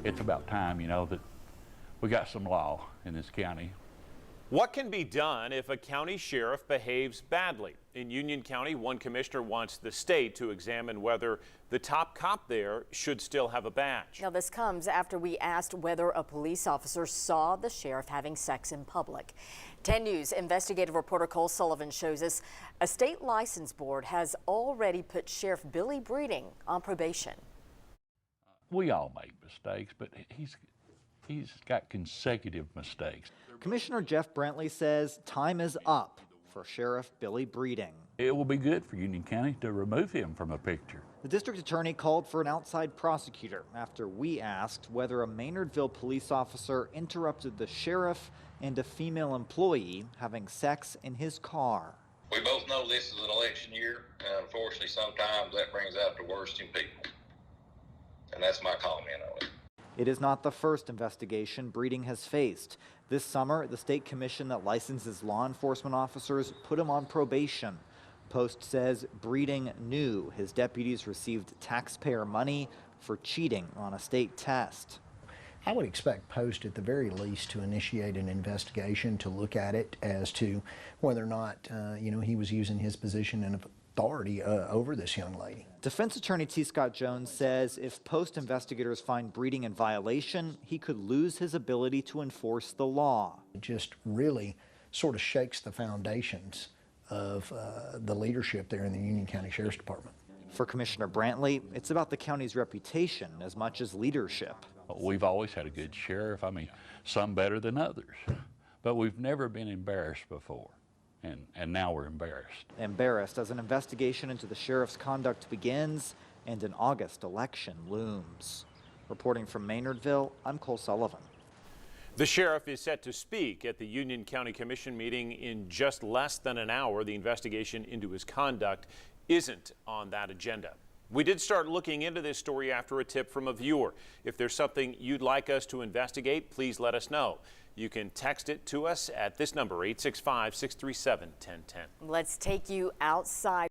it's about time, you know, that we got some law in this county. What can be done if a county sheriff behaves badly? In Union County, one commissioner wants the state to examine whether the top cop there should still have a badge. Now, this comes after we asked whether a police officer saw the sheriff having sex in public. 10 News investigative reporter Cole Sullivan shows us a state license board has already put Sheriff Billy Breeding on probation. We all make mistakes, but he's got consecutive mistakes. Commissioner Jeff Brantley says time is up for Sheriff Billy Breeding. It will be good for Union County to remove him from a picture. The district attorney called for an outside prosecutor after we asked whether a Maynardville police officer interrupted the sheriff and a female employee having sex in his car. We both know this is an election year, and unfortunately sometimes that brings out the worst in people. And that's my comment on it. It is not the first investigation Breeding has faced. This summer, the state commission that licenses law enforcement officers put him on probation. Post says Breeding knew his deputies received taxpayer money for cheating on a state test. I would expect Post at the very least to initiate an investigation to look at it as to whether or not he was using his position and authority over this young lady. Defense attorney T. Scott Jones says if Post investigators find Breeding in violation, he could lose his ability to enforce the law. It just really sort of shakes the foundations of the leadership there in the Union County Sheriff's Department. For Commissioner Brantley, it's about the county's reputation as much as leadership. We've always had a good sheriff. I mean, some better than others, but we've never been embarrassed before. And now we're embarrassed. Embarrassed as an investigation into the sheriff's conduct begins and an August election looms. Reporting from Maynardville, I'm Cole Sullivan. The sheriff is set to speak at the Union County Commission meeting in just less than an hour. The investigation into his conduct isn't on that agenda. We did start looking into this story after a tip from a viewer. If there's something you'd like us to investigate, please let us know. You can text it to us at this number, 865-637-1010. Let's take you outside.